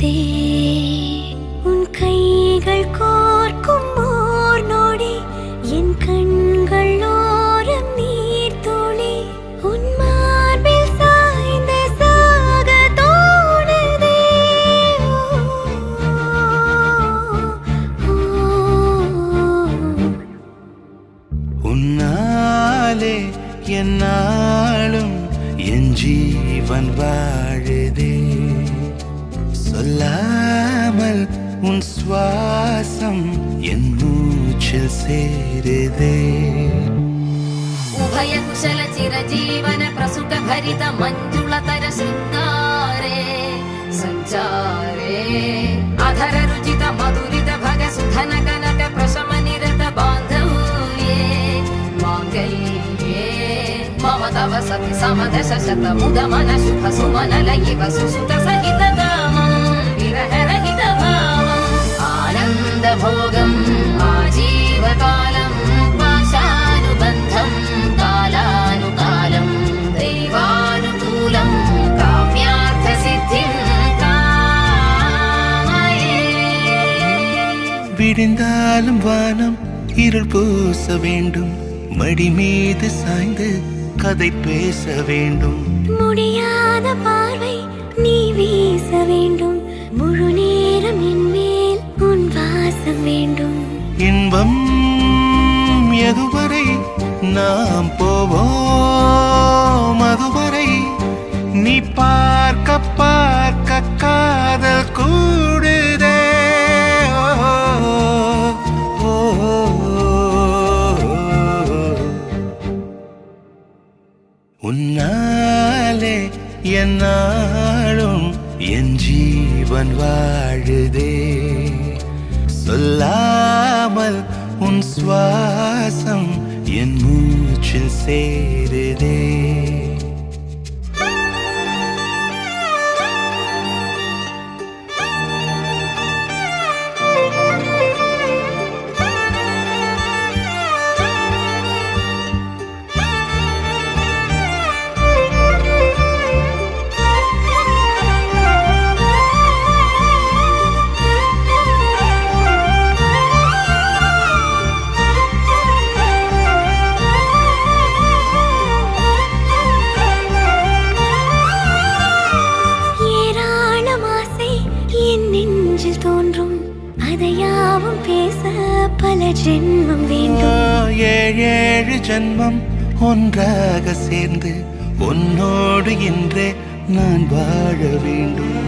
தோணுதே உன் கைகள் கோர்க்கும் ஓர் நொடி என் கண்கள் ஓரம் நீர் துளி உன் மார்பில் சாய்ந்து சாக தோணுதே உன்னாலே என்னாலும் என் ஜீவன் வாழுதே சொல்லாமல் உன் சுவாசம் என் மூச்சில் சேருதே उभय कुशल चिरजीवन प्रसुख भरित मंजुलतर शृंगारे संचारे अधर रुचित मधुरित भग सुधन कनक प्रशम निरत बांधव्ये मांगल्ये मम तव सति समदश शत मुद मन शुभ सुमन लयिव सुसुत सहित कामं विरह रहित भावम् आनंद भोगम् आजीवकालम् पाशानुबन्धं कालानुकालं दैवानुकूलं काम्यार्थ सिद्धिं कामये விடிந்தாலும் வானம் இருள் பூச வேண்டும் மடி மீது சாய்ந்து கதை பேச வேண்டும் முடியாத பார்வை நீ வீச வேண்டும் முழு நேரம் என் மேல் உன் வாசம் வேண்டும் இன்பம் எதுவரை நாம் போவோம் அதுவரை நீ பார்க்க பார்க்க காதல் கூடுதே ஓ, ஓ, உன்னாலே என்னாலும் என் ஜீவன் வாழுதே சொல்லாமல் உன் சுவாசம் என் மூச்சில் சேருதே தோன்றும் அதையாவும் பேச பல ஜென்மம் வேண்டும் ஏழு ஜென்மம் ஒன்றாக சேர்ந்து உன்னோடு இன்றே நான் வாழ வேண்டும்